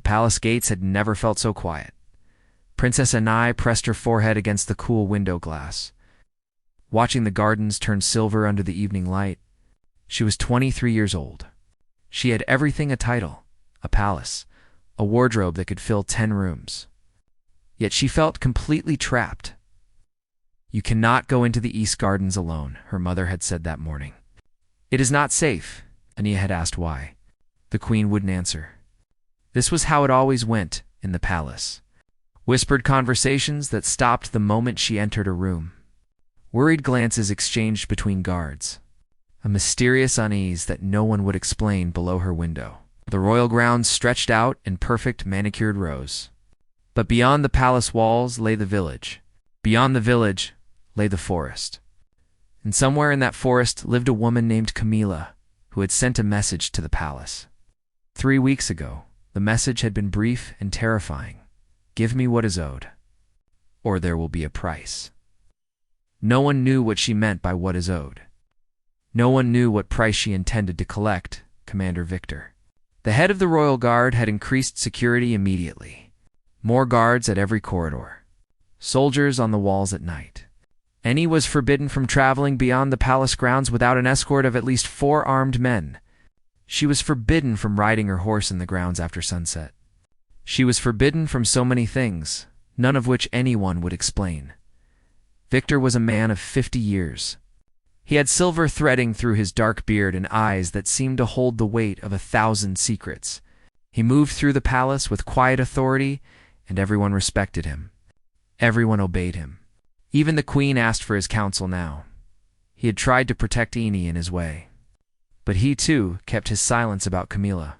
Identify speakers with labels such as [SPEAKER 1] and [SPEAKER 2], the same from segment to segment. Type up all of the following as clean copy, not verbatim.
[SPEAKER 1] palace gates had never felt so quiet. Princess Anai pressed her forehead against the cool window glass, watching the gardens turn silver under the evening light. She was 23 years old. She had everything: a title, a palace, a wardrobe that could fill 10 rooms. Yet she felt completely trapped. "You cannot go into the East Gardens alone," her mother had said that morning. "It is not safe." Ania had asked why. The queen wouldn't answer. This was how it always went in the palace. Whispered conversations that stopped the moment she entered a room. Worried glances exchanged between guards. A mysterious unease that no one would explain below her window. The royal grounds stretched out in perfect manicured rows. But beyond the palace walls lay the village. Beyond the village lay the forest. And somewhere in that forest lived a woman named Camilla, who had sent a message to the palace. 3 weeks ago, the message had been brief and terrifying. "Give me what is owed, or there will be a price." No one knew what she meant by what is owed. No one knew what price she intended to collect. Commander Victor, the head of the royal guard, had increased security immediately. More guards at every corridor. Soldiers on the walls at night. Annie was forbidden from traveling beyond the palace grounds without an escort of at least 4 armed men. She was forbidden from riding her horse in the grounds after sunset. She was forbidden from so many things, none of which anyone would explain. Victor was a man of 50 years. He had silver threading through his dark beard and eyes that seemed to hold the weight of 1,000 secrets. He moved through the palace with quiet authority, and everyone respected him. Everyone obeyed him. Even the queen asked for his counsel now. He had tried to protect Eni in his way. But he, too, kept his silence about Camilla.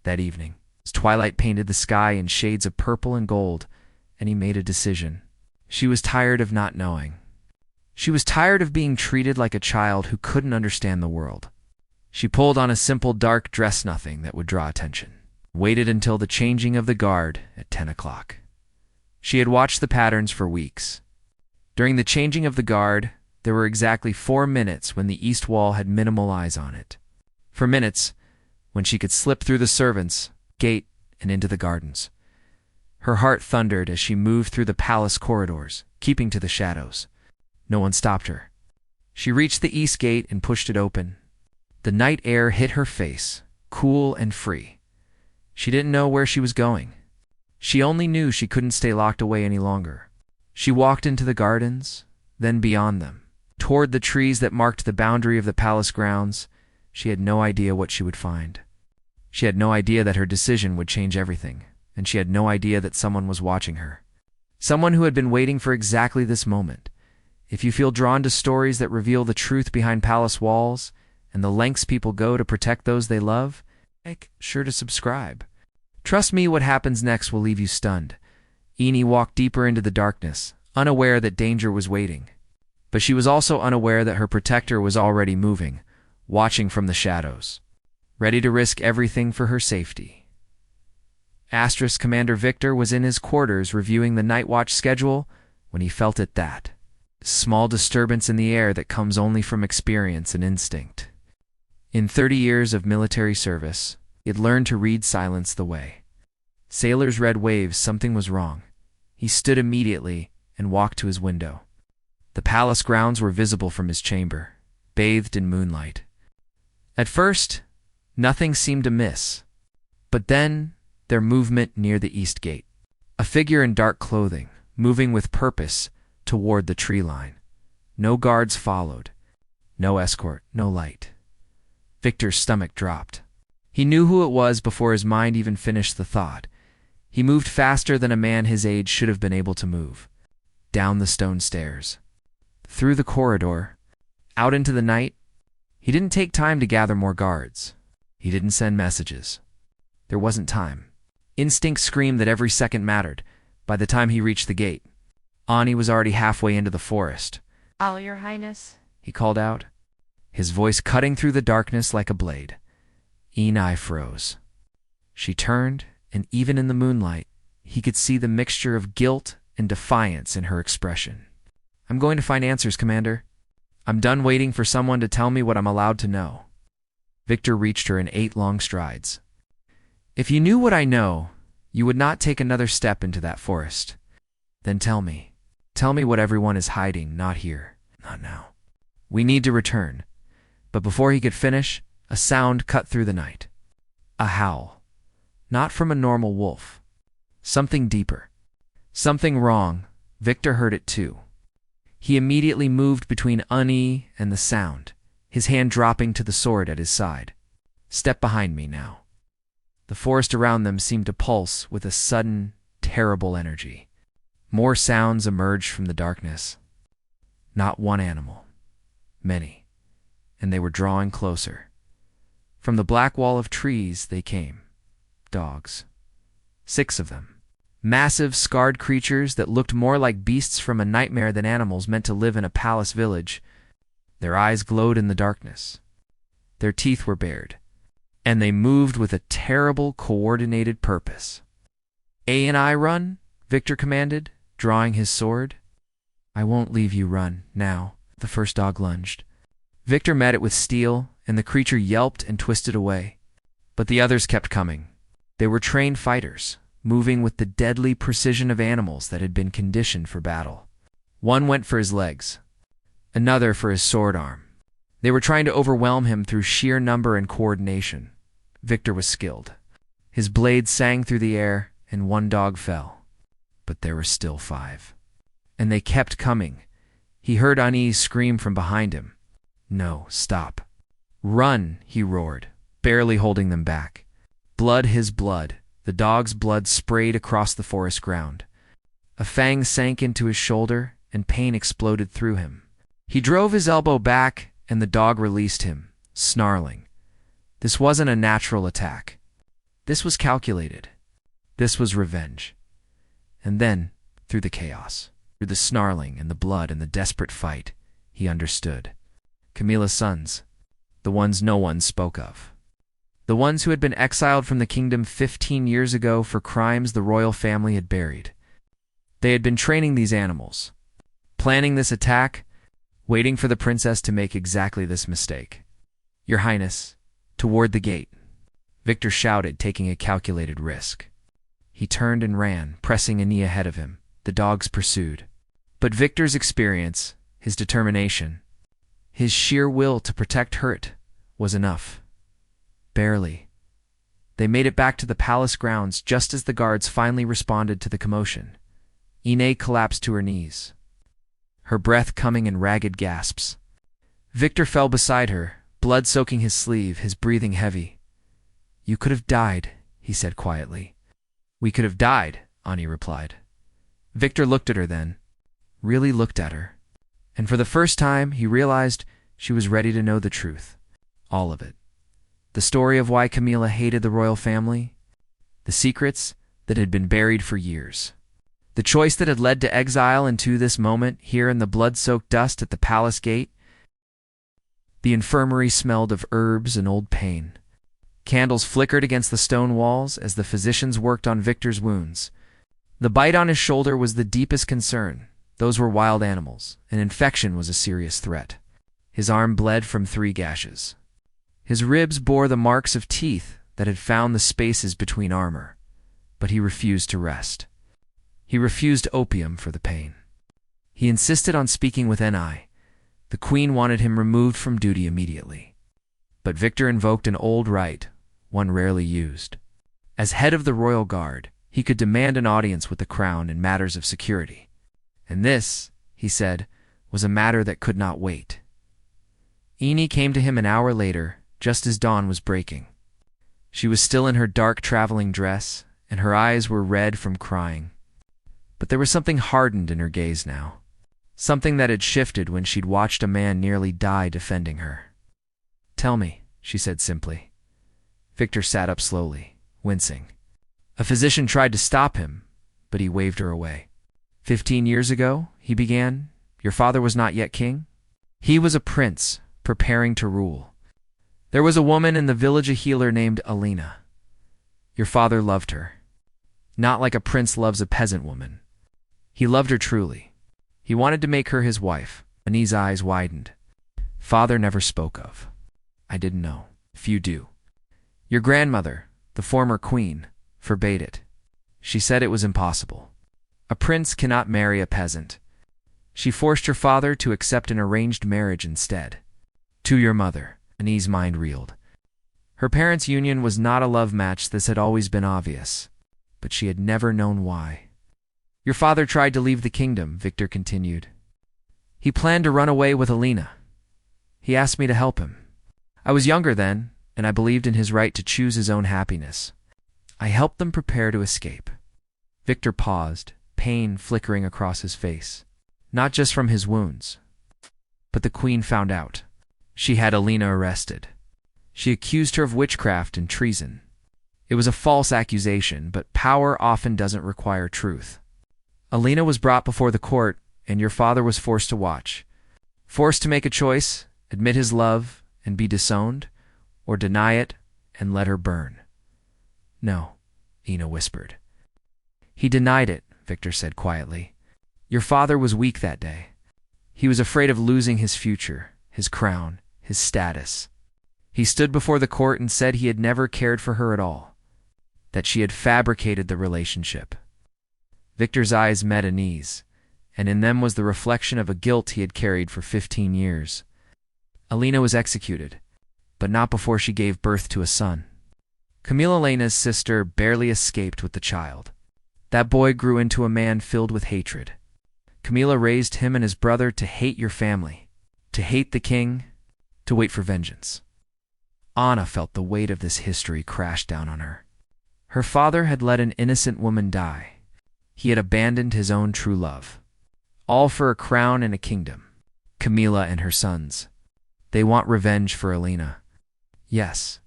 [SPEAKER 1] That evening, as twilight painted the sky in shades of purple and gold, and he made a decision. She was tired of not knowing. She was tired of being treated like a child who couldn't understand the world. She pulled on a simple dark dress-nothing that would draw attention. Waited until the changing of the guard at 10 o'clock. She had watched the patterns for weeks. During the changing of the guard, there were exactly 4 minutes when the east wall had minimal eyes on it. For minutes, when she could slip through the servants' gate and into the gardens. Her heart thundered as she moved through the palace corridors, keeping to the shadows. No one stopped her. She reached the east gate and pushed it open. The night air hit her face, cool and free. She didn't know where she was going. She only knew she couldn't stay locked away any longer. She walked into the gardens, then beyond them, toward the trees that marked the boundary of the palace grounds. She had no idea what she would find. She had no idea that her decision would change everything, and she had no idea that someone was watching her. Someone who had been waiting for exactly this moment. If you feel drawn to stories that reveal the truth behind palace walls and the lengths people go to protect those they love, make sure to subscribe. Trust me, what happens next will leave you stunned. Eni walked deeper into the darkness, unaware that danger was waiting. But she was also unaware that her protector was already moving, watching from the shadows, ready to risk everything for her safety. Commander Victor was in his quarters reviewing the night watch schedule when he felt that small disturbance in the air that comes only from experience and instinct. In 30 years of military service, he had learned to read silence the way. Sailors read waves. Something was wrong. He stood immediately and walked to his window. The palace grounds were visible from his chamber, bathed in moonlight. At first, nothing seemed amiss. But then, their movement near the east gate. A figure in dark clothing, moving with purpose toward the tree line. No guards followed. No escort, no light. Victor's stomach dropped. He knew who it was before his mind even finished the thought. He moved faster than a man his age should have been able to move. Down the stone stairs. Through the corridor. Out into the night. He didn't take time to gather more guards. He didn't send messages. There wasn't time. Instinct screamed that every second mattered. By the time he reached the gate, Ani was already halfway into the forest.
[SPEAKER 2] "All, Your Highness,"
[SPEAKER 1] he called out, his voice cutting through the darkness like a blade. Eni froze. She turned, and even in the moonlight, he could see the mixture of guilt and defiance in her expression. "I'm going to find answers, Commander. I'm done waiting for someone to tell me what I'm allowed to know." Victor reached her in 8 long strides. "If you knew what I know, You would not take another step into that forest. Then tell me what everyone is hiding, not here, not now. We need to return. But before he could finish, a sound cut through the night. A howl. Not from a normal wolf. Something deeper. Something wrong. Victor heard it too. He immediately moved between Unnie and the sound, his hand dropping to the sword at his side. Step behind me now. The forest around them seemed to pulse with a sudden, terrible energy. More sounds emerged from the darkness. Not one animal. Many. And they were drawing closer. From the black wall of trees they came. Dogs. 6 of them. Massive, scarred creatures that looked more like beasts from a nightmare than animals meant to live in a palace village. Their eyes glowed in the darkness. Their teeth were bared. And they moved with a terrible, coordinated purpose. And I run, Victor commanded, drawing his sword. I won't leave you run, now, the first dog lunged. Victor met it with steel, and the creature yelped and twisted away. But the others kept coming. They were trained fighters, moving with the deadly precision of animals that had been conditioned for battle. One went for his legs, another for his sword arm. They were trying to overwhelm him through sheer number and coordination. Victor was skilled. His blade sang through the air, and one dog fell. But there were still 5. And they kept coming. He heard Unease scream from behind him. No, stop. Run, he roared, barely holding them back. Blood his blood. The dog's blood sprayed across the forest ground. A fang sank into his shoulder, and pain exploded through him. He drove his elbow back, and the dog released him, snarling. This wasn't a natural attack. This was calculated. This was revenge. And then, through the chaos, through the snarling and the blood and the desperate fight, he understood. Camilla's sons, the ones no one spoke of. The ones who had been exiled from the kingdom 15 years ago for crimes the royal family had buried. They had been training these animals, planning this attack, waiting for the princess to make exactly this mistake. Your Highness, toward the gate, Victor shouted, taking a calculated risk. He turned and ran, pressing Annie ahead of him. The dogs pursued. But Victor's experience, his determination, his sheer will to protect Hurt was enough. Barely. They made it back to the palace grounds just as the guards finally responded to the commotion. Ine collapsed to her knees, her breath coming in ragged gasps. Victor fell beside her, blood soaking his sleeve, his breathing heavy. You could have died, he said quietly. We could have died, Ani replied. Victor looked at her then, really looked at her. And for the first time, he realized she was ready to know the truth. All of it. The story of why Camilla hated the royal family. The secrets that had been buried for years. The choice that had led to exile into this moment here in the blood-soaked dust at the palace gate. The infirmary smelled of herbs and old pain. Candles flickered against the stone walls as the physicians worked on Victor's wounds. The bite on his shoulder was the deepest concern. Those were wild animals. An infection was a serious threat. His arm bled from 3 gashes. His ribs bore the marks of teeth that had found the spaces between armor. But he refused to rest. He refused opium for the pain. He insisted on speaking with Ni. The queen wanted him removed from duty immediately. But Victor invoked an old right, one rarely used. As head of the royal guard, he could demand an audience with the crown in matters of security. And this, he said, was a matter that could not wait. Ine came to him an hour later, just as dawn was breaking. She was still in her dark traveling dress, and her eyes were red from crying. But there was something hardened in her gaze now. Something that had shifted when she'd watched a man nearly die defending her. Tell me, she said simply. Victor sat up slowly, wincing. A physician tried to stop him, but he waved her away. 15 years ago, he began, your father was not yet king? He was a prince, preparing to rule. There was a woman in the village, a healer named Alina. Your father loved her. Not like a prince loves a peasant woman. He loved her truly. He wanted to make her his wife. Ani's eyes widened. Father never spoke of. I didn't know. If you do. Your grandmother, the former queen, forbade it. She said it was impossible. A prince cannot marry a peasant. She forced her father to accept an arranged marriage instead. To your mother, Annie's mind reeled. Her parents' union was not a love match, this had always been obvious, but she had never known why. Your father tried to leave the kingdom, Victor continued. He planned to run away with Alina. He asked me to help him. I was younger then, and I believed in his right to choose his own happiness. I helped them prepare to escape. Victor paused, pain flickering across his face. Not just from his wounds. But the queen found out. She had Alina arrested. She accused her of witchcraft and treason. It was a false accusation, but power often doesn't require truth. Alina was brought before the court, and your father was forced to watch. Forced to make a choice, admit his love and be disowned, or deny it and let her burn. No, Ina whispered. He denied it, Victor said quietly. Your father was weak that day. He was afraid of losing his future, his crown, his status. He stood before the court and said he had never cared for her at all, that she had fabricated the relationship. Victor's eyes met Annie's, and in them was the reflection of a guilt he had carried for 15 years. Alina was executed, but not before she gave birth to a son. Camilla, Elena's sister, barely escaped with the child. That boy grew into a man filled with hatred. Camilla raised him and his brother to hate your family, to hate the king, to wait for vengeance. Anna felt the weight of this history crash down on her. Her father had let an innocent woman die. He had abandoned his own true love. All for a crown and a kingdom. Camilla and her sons. They want revenge for Alina. Yes,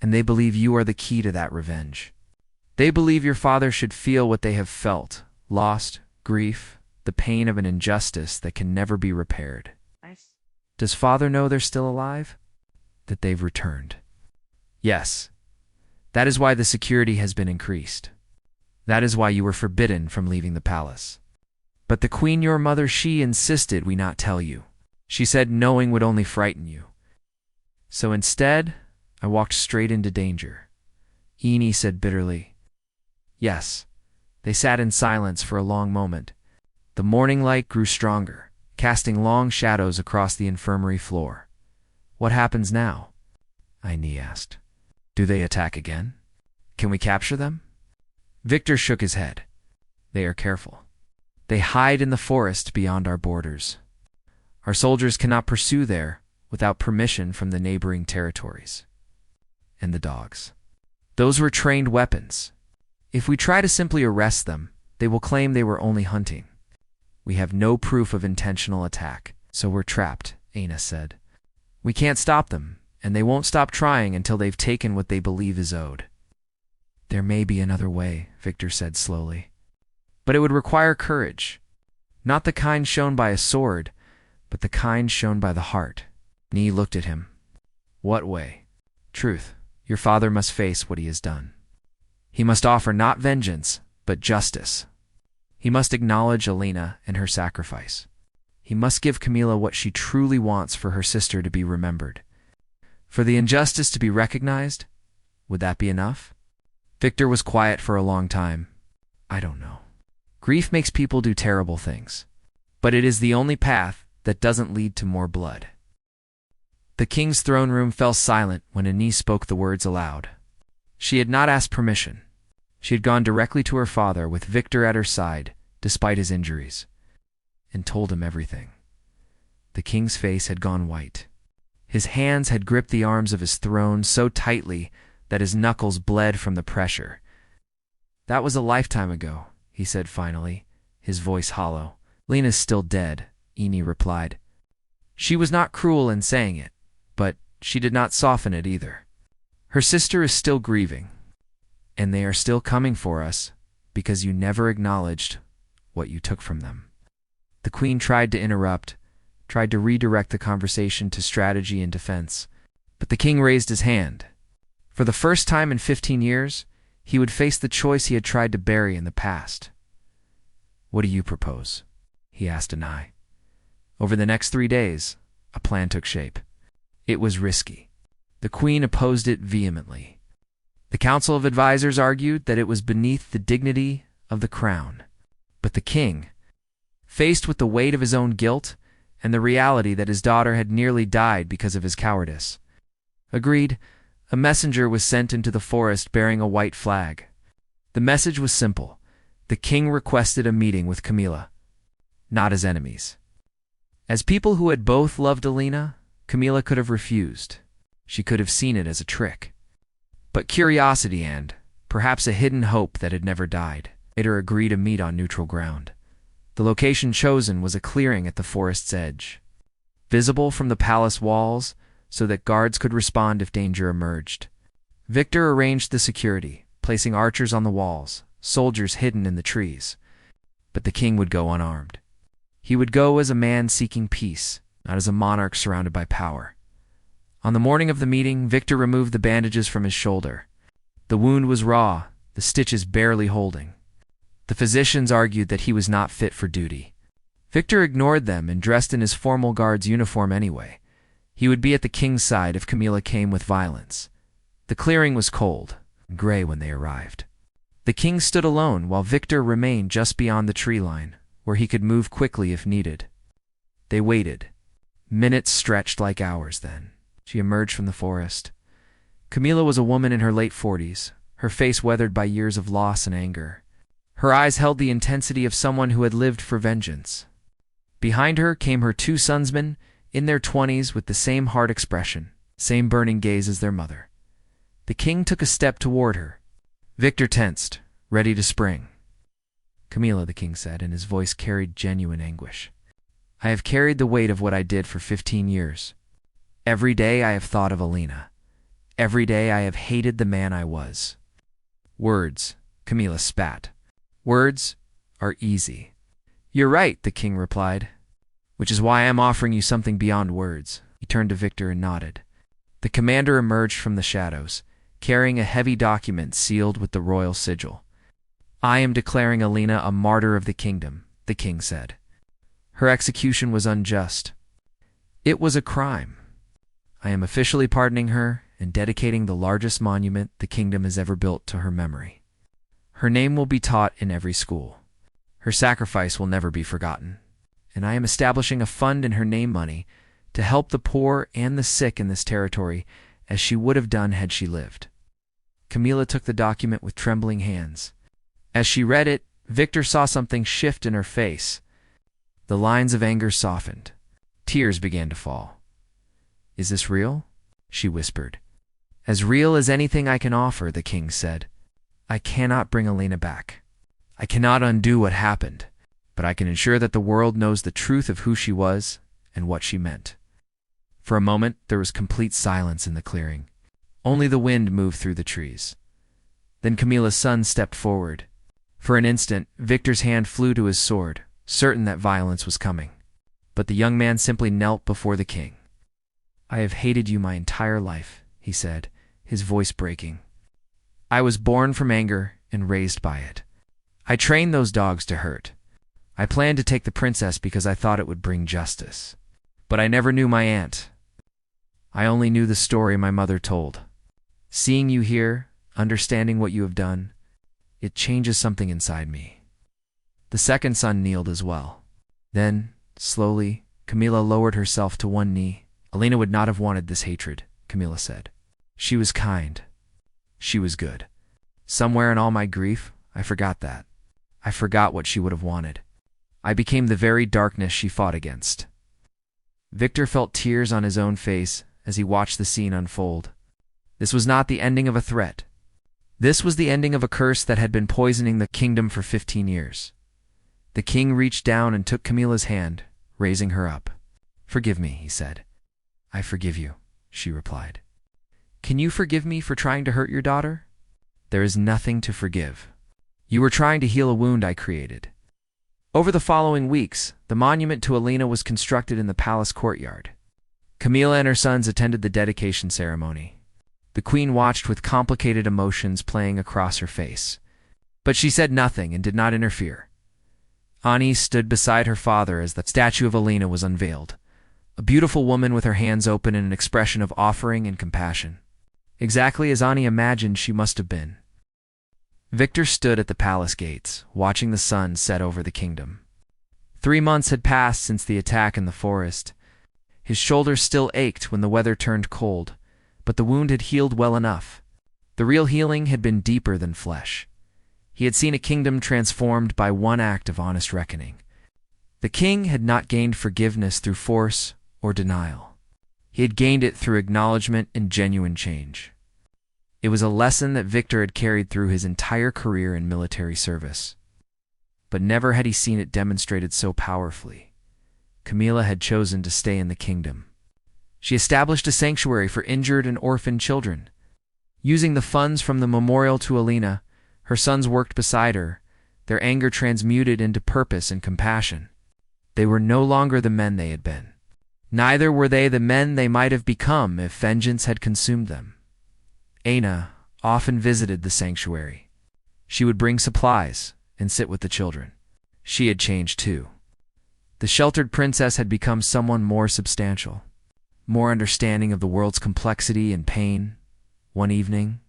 [SPEAKER 1] and they believe you are the key to that revenge. They believe your father should feel what they have felt, lost, grief, the pain of an injustice that can never be repaired.
[SPEAKER 2] Nice.
[SPEAKER 1] Does father know they're still alive? That they've returned? Yes. That is why the security has been increased. That is why you were forbidden from leaving the palace. But the queen, your mother, she insisted we not tell you. She said knowing would only frighten you. So instead, I walked straight into danger. Eni said bitterly. Yes. They sat in silence for a long moment. The morning light grew stronger, casting long shadows across the infirmary floor. What happens now? Eni asked. Do they attack again? Can we capture them? Victor shook his head. They are careful. They hide in the forest beyond our borders. Our soldiers cannot pursue there without permission from the neighboring territories. And the dogs. Those were trained weapons. If we try to simply arrest them, they will claim they were only hunting. We have no proof of intentional attack, so we're trapped, Aina said. We can't stop them, and they won't stop trying until they've taken what they believe is owed. There may be another way, Victor said slowly. But it would require courage. Not the kind shown by a sword, but the kind shown by the heart. Nee looked at him. What way? Truth. Your father must face what he has done. He must offer not vengeance, but justice. He must acknowledge Alina and her sacrifice. He must give Camilla what she truly wants for her sister to be remembered. For the injustice to be recognized, would that be enough? Victor was quiet for a long time. I don't know. Grief makes people do terrible things, but it is the only path that doesn't lead to more blood. The king's throne room fell silent when Annie spoke the words aloud. She had not asked permission. She had gone directly to her father with Victor at her side, despite his injuries, and told him everything. The king's face had gone white. His hands had gripped the arms of his throne so tightly that his knuckles bled from the pressure. That was a lifetime ago, he said finally, his voice hollow. Lena's still dead, Eni replied. She was not cruel in saying it, but she did not soften it either. Her sister is still grieving, and they are still coming for us because you never acknowledged what you took from them. The queen tried to interrupt, tried to redirect the conversation to strategy and defense, but the king raised his hand. For the first time in 15 years, he would face the choice he had tried to bury in the past. What do you propose? He asked Anai. Over the next 3 days, a plan took shape. It was risky. The queen opposed it vehemently. The Council of Advisors argued that it was beneath the dignity of the crown. But the king, faced with the weight of his own guilt and the reality that his daughter had nearly died because of his cowardice, agreed. A messenger was sent into the forest bearing a white flag. The message was simple. The king requested a meeting with Camilla, not as enemies. As people who had both loved Alina, Camilla could have refused. She could have seen it as a trick. But curiosity and, perhaps a hidden hope that had never died, made her agree to meet on neutral ground. The location chosen was a clearing at the forest's edge, visible from the palace walls so that guards could respond if danger emerged. Victor arranged the security, placing archers on the walls, soldiers hidden in the trees. But the king would go unarmed. He would go as a man seeking peace, not as a monarch surrounded by power. On the morning of the meeting, Victor removed the bandages from his shoulder. The wound was raw, the stitches barely holding. The physicians argued that he was not fit for duty. Victor ignored them and dressed in his formal guard's uniform anyway. He would be at the king's side if Camilla came with violence. The clearing was cold and gray when they arrived. The king stood alone while Victor remained just beyond the tree line, where he could move quickly if needed. They waited. Minutes stretched like hours then. She emerged from the forest. Camilla was a woman in her late 40s, her face weathered by years of loss and anger. Her eyes held the intensity of someone who had lived for vengeance. Behind her came her two sonsmen, in their 20s with the same hard expression, same burning gaze as their mother. The king took a step toward her. Victor tensed, ready to spring. "Camilla," the king said, and his voice carried genuine anguish. "I have carried the weight of what I did for 15 years. Every day I have thought of Alina. Every day I have hated the man I was." "Words," Camilla spat. "Words are easy." "You're right," the king replied. "Which is why I am offering you something beyond words." He turned to Victor and nodded. The commander emerged from the shadows, carrying a heavy document sealed with the royal sigil. "I am declaring Alina a martyr of the kingdom," the king said. "Her execution was unjust. It was a crime. I am officially pardoning her and dedicating the largest monument the kingdom has ever built to her memory. Her name will be taught in every school. Her sacrifice will never be forgotten. And I am establishing a fund in her name money to help the poor and the sick in this territory as she would have done had she lived." Camilla took the document with trembling hands. As she read it, Victor saw something shift in her face. The lines of anger softened. Tears began to fall. "Is this real?" she whispered. "As real as anything I can offer," the king said. "I cannot bring Alina back. I cannot undo what happened, but I can ensure that the world knows the truth of who she was and what she meant." For a moment, there was complete silence in the clearing. Only the wind moved through the trees. Then Camilla's son stepped forward. For an instant, Victor's hand flew to his sword, certain that violence was coming. But the young man simply knelt before the king. "I have hated you my entire life," he said, his voice breaking. "I was born from anger and raised by it. I trained those dogs to hurt. I planned to take the princess because I thought it would bring justice. But I never knew my aunt. I only knew the story my mother told. Seeing you here, understanding what you have done, it changes something inside me." The second son kneeled as well. Then, slowly, Camilla lowered herself to one knee. "Alina would not have wanted this hatred," Camilla said. "She was kind. She was good. Somewhere in all my grief, I forgot that. I forgot what she would have wanted. I became the very darkness she fought against." Victor felt tears on his own face as he watched the scene unfold. This was not the ending of a threat. This was the ending of a curse that had been poisoning the kingdom for 15 years. The king reached down and took Camilla's hand, raising her up. "Forgive me," he said. "I forgive you," she replied. "Can you forgive me for trying to hurt your daughter?" "There is nothing to forgive. You were trying to heal a wound I created." Over the following weeks, the monument to Alina was constructed in the palace courtyard. Camilla and her sons attended the dedication ceremony. The queen watched with complicated emotions playing across her face. But she said nothing and did not interfere. Ani stood beside her father as the statue of Alina was unveiled, a beautiful woman with her hands open in an expression of offering and compassion. exactly as Ani imagined she must have been. Victor stood at the palace gates, watching the sun set over the kingdom. 3 months had passed since the attack in the forest. His shoulders still ached when the weather turned cold, but the wound had healed well enough. The real healing had been deeper than flesh. He had seen a kingdom transformed by one act of honest reckoning. The king had not gained forgiveness through force or denial. He had gained it through acknowledgement and genuine change. It was a lesson that Victor had carried through his entire career in military service. But never had he seen it demonstrated so powerfully. Camilla had chosen to stay in the kingdom. She established a sanctuary for injured and orphaned children. Using the funds from the memorial to Alina, her sons worked beside her, their anger transmuted into purpose and compassion. They were no longer the men they had been. Neither were they the men they might have become if vengeance had consumed them. Aina often visited the sanctuary. She would bring supplies and sit with the children. She had changed too. The sheltered princess had become someone more substantial, more understanding of the world's complexity and pain. One evening,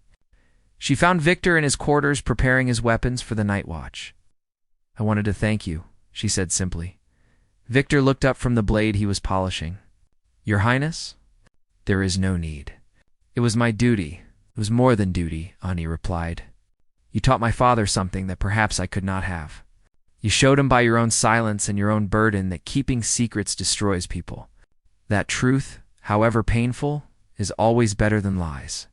[SPEAKER 1] she found Victor in his quarters preparing his weapons for the night watch. "I wanted to thank you," she said simply. Victor looked up from the blade he was polishing. "Your Highness? There is no need. It was my duty. It was more than duty," Ani replied. "You taught my father something that perhaps I could not have. You showed him by your own silence and your own burden that keeping secrets destroys people. That truth, however painful, is always better than lies."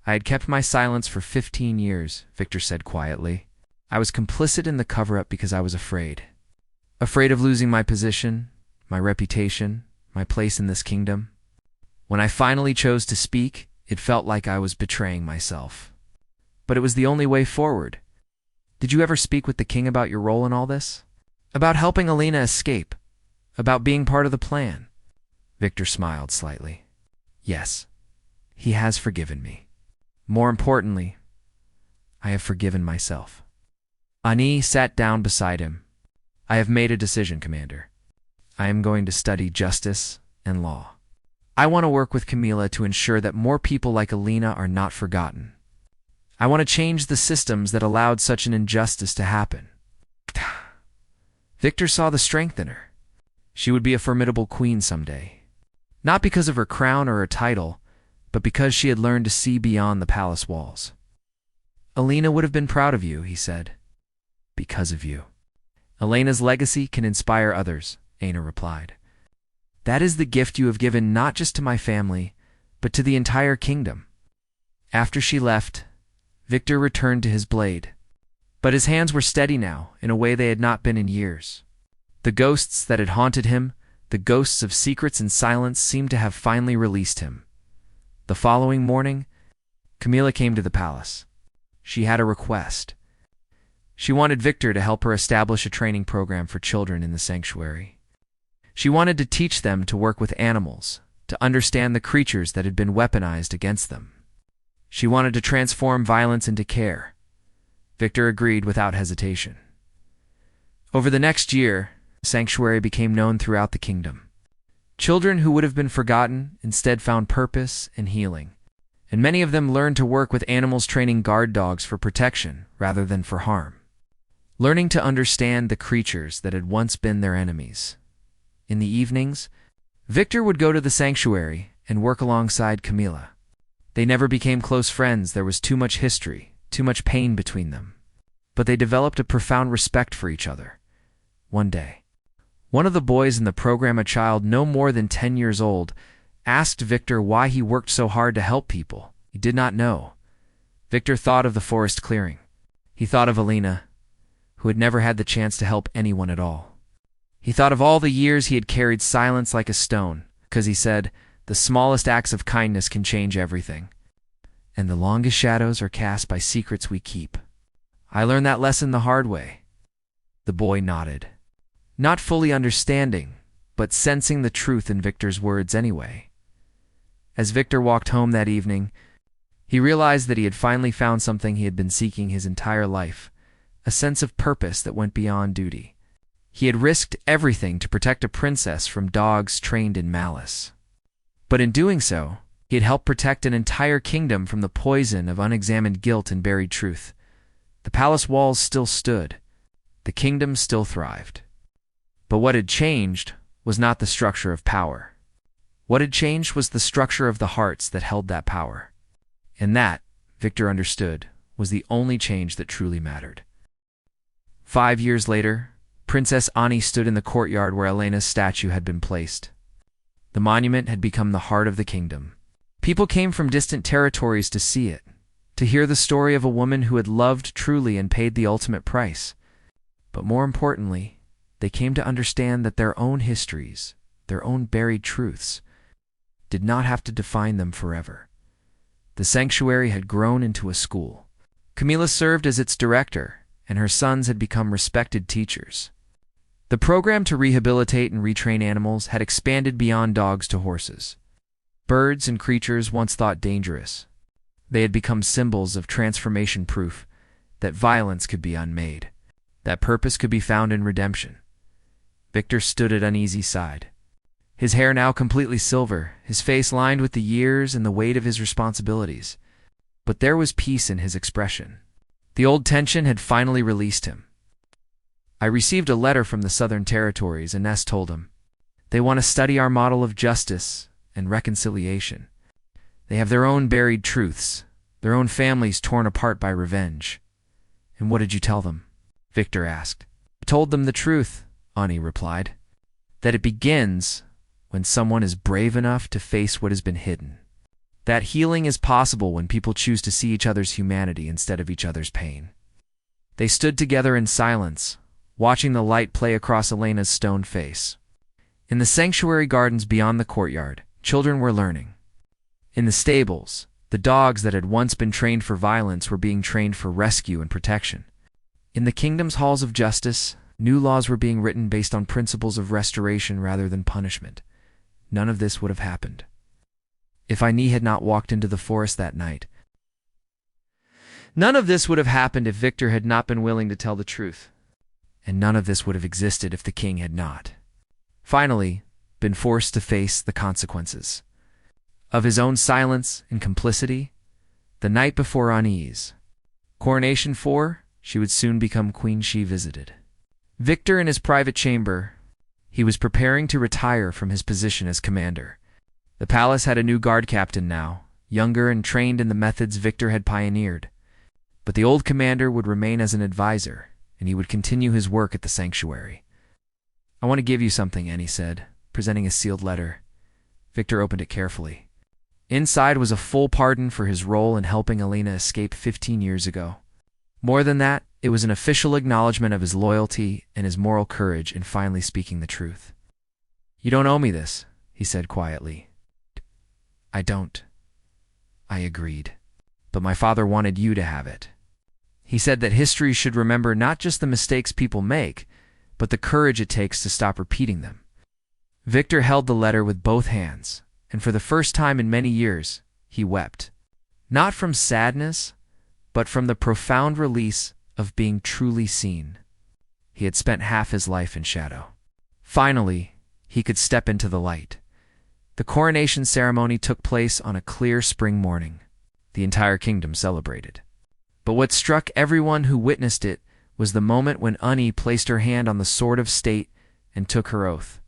[SPEAKER 1] "I had kept my silence for 15 years, Victor said quietly. "I was complicit in the cover-up because I was afraid. Afraid of losing my position, my reputation, my place in this kingdom. When I finally chose to speak, it felt like I was betraying myself. But it was the only way forward. Did you ever speak with the king about your role in all this? About helping Alina escape? About being part of the plan?" Victor smiled slightly. "Yes, he has forgiven me. More importantly, I have forgiven myself." Ani sat down beside him. "I have made a decision, Commander. I am going to study justice and law. I want to work with Camilla to ensure that more people like Alina are not forgotten. I want to change the systems that allowed such an injustice to happen." Victor saw the strength in her. She would be a formidable queen someday. Not because of her crown or her title, but because she had learned to see beyond the palace walls. "Alina would have been proud of you," he said. "Because of you." "Elena's legacy can inspire others," Aina replied. "That is the gift you have given not just to my family, but to the entire kingdom." After she left, Victor returned to his blade. But his hands were steady now, in a way they had not been in years. The ghosts that had haunted him, the ghosts of secrets and silence, seemed to have finally released him. The following morning, Camilla came to the palace. She had a request. She wanted Victor to help her establish a training program for children in the sanctuary. She wanted to teach them to work with animals, to understand the creatures that had been weaponized against them. She wanted to transform violence into care. Victor agreed without hesitation. Over the next year, the sanctuary became known throughout the kingdom. Children who would have been forgotten instead found purpose and healing, and many of them learned to work with animals, training guard dogs for protection rather than for harm, learning to understand the creatures that had once been their enemies. In the evenings, Victor would go to the sanctuary and work alongside Camilla. They never became close friends. There was too much history, too much pain between them. But they developed a profound respect for each other. One day, one of the boys in the program, a child no more than 10 years old, asked Victor why he worked so hard to help people. He did not know. Victor thought of the forest clearing. He thought of Alina, who had never had the chance to help anyone at all. He thought of all the years he had carried silence like a stone, because he said, "The smallest acts of kindness can change everything. And the longest shadows are cast by secrets we keep. I learned that lesson the hard way." The boy nodded, not fully understanding, but sensing the truth in Victor's words anyway. As Victor walked home that evening, he realized that he had finally found something he had been seeking his entire life, a sense of purpose that went beyond duty. He had risked everything to protect a princess from dogs trained in malice. But in doing so, He had helped protect an entire kingdom from the poison of unexamined guilt and buried truth. The palace walls still stood. The kingdom still thrived. But what had changed was not the structure of power. What had changed was the structure of the hearts that held that power. And that, Victor understood, was the only change that truly mattered. 5 years later, Princess Ani stood in the courtyard where Elena's statue had been placed. The monument had become the heart of the kingdom. People came from distant territories to see it, to hear the story of a woman who had loved truly and paid the ultimate price. But more importantly, they came to understand that their own histories, their own buried truths, did not have to define them forever. The sanctuary had grown into a school. Camilla served as its director, and her sons had become respected teachers. The program to rehabilitate and retrain animals had expanded beyond dogs to horses. Birds and creatures once thought dangerous. They had become symbols of transformation, proof that violence could be unmade, that purpose could be found in redemption. Victor stood at Uneasy's side. His hair now completely silver, his face lined with the years and the weight of his responsibilities. But there was peace in his expression. The old tension had finally released him. "I received a letter from the Southern Territories," Ines told him. "They want to study our model of justice and reconciliation. They have their own buried truths, their own families torn apart by revenge." "And what did you tell them?" Victor asked. "I told them the truth," Ani replied. "That it begins when someone is brave enough to face what has been hidden. That healing is possible when people choose to see each other's humanity instead of each other's pain." They stood together in silence, watching the light play across Elena's stone face. In the sanctuary gardens beyond the courtyard, children were learning. In the stables, the dogs that had once been trained for violence were being trained for rescue and protection. In the kingdom's halls of justice, new laws were being written based on principles of restoration rather than punishment. None of this would have happened if Ani had not walked into the forest that night. None of this would have happened if Victor had not been willing to tell the truth. And none of this would have existed if the king had not, finally, been forced to face the consequences of his own silence and complicity. The night before Ani's coronation, she would soon become queen, she visited Victor in his private chamber. He was preparing to retire from his position as commander. The palace had a new guard captain now, younger and trained in the methods Victor had pioneered. But the old commander would remain as an advisor, and he would continue his work at the sanctuary. "I want to give you something," Ani said, presenting a sealed letter. Victor opened it carefully. Inside was a full pardon for his role in helping Elena escape 15 years ago. More than that, it was an official acknowledgement of his loyalty and his moral courage in finally speaking the truth. "You don't owe me this," he said quietly. "I don't." I agreed. "But my father wanted you to have it." He said that history should remember not just the mistakes people make, but the courage it takes to stop repeating them. Victor held the letter with both hands, and for the first time in many years, he wept. Not from sadness, but from the profound release of being truly seen. He had spent half his life in shadow. Finally, he could step into the light. The coronation ceremony took place on a clear spring morning. The entire kingdom celebrated. But what struck everyone who witnessed it was the moment when Ani placed her hand on the sword of state and took her oath.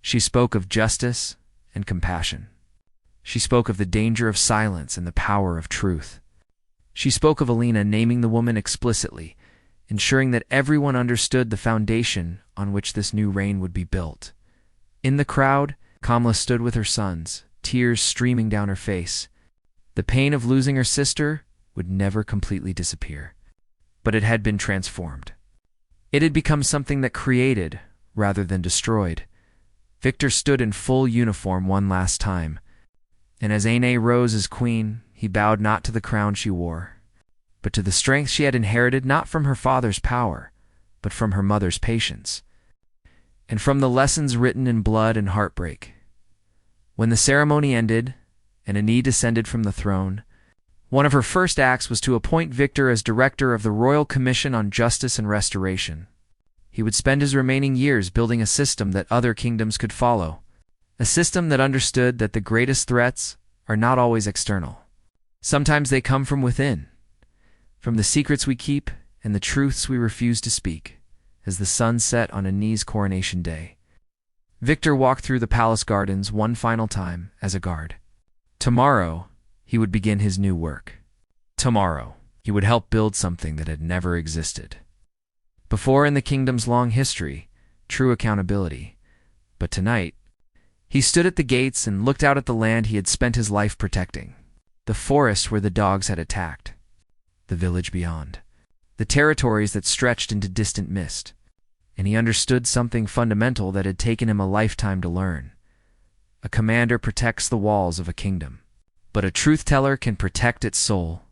[SPEAKER 1] She spoke of justice and compassion. She spoke of the danger of silence and the power of truth. She spoke of Elena, naming the woman explicitly, ensuring that everyone understood the foundation on which this new reign would be built. In the crowd, Camilla stood with her sons, tears streaming down her face. The pain of losing her sister would never completely disappear, but it had been transformed. It had become something that created rather than destroyed. Victor stood in full uniform one last time, and as Aine rose as queen, he bowed not to the crown she wore, but to the strength she had inherited not from her father's power, but from her mother's patience, and from the lessons written in blood and heartbreak. When the ceremony ended, and Ani descended from the throne, one of her first acts was to appoint Victor as director of the Royal Commission on Justice and Restoration. He would spend his remaining years building a system that other kingdoms could follow, a system that understood that the greatest threats are not always external. Sometimes they come from within, from the secrets we keep and the truths we refuse to speak. As the sun set on Anie's coronation day, Victor walked through the palace gardens one final time as a guard. Tomorrow, he would begin his new work. Tomorrow, he would help build something that had never existed before in the kingdom's long history, true accountability. But tonight, he stood at the gates and looked out at the land he had spent his life protecting, the forest where the dogs had attacked, the village beyond, the territories that stretched into distant mist. And he understood something fundamental that had taken him a lifetime to learn. A commander protects the walls of a kingdom, but a truth-teller can protect its soul.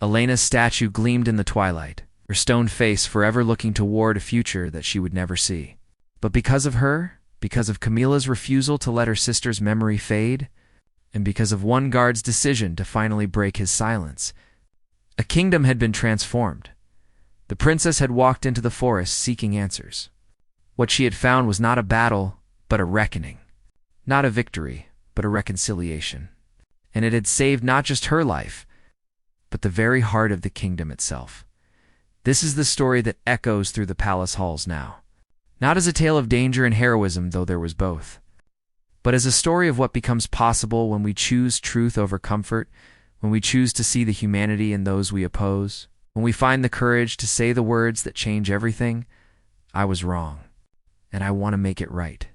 [SPEAKER 1] Elena's statue gleamed in the twilight, her stone face forever looking toward a future that she would never see. But because of her, because of Camilla's refusal to let her sister's memory fade, and because of one guard's decision to finally break his silence, a kingdom had been transformed. The princess had walked into the forest seeking answers. What she had found was not a battle, but a reckoning. Not a victory, but a reconciliation. And it had saved not just her life, but the very heart of the kingdom itself. This is the story that echoes through the palace halls now. Not as a tale of danger and heroism, though there was both, but as a story of what becomes possible when we choose truth over comfort, when we choose to see the humanity in those we oppose, when we find the courage to say the words that change everything. I was wrong, and I want to make it right.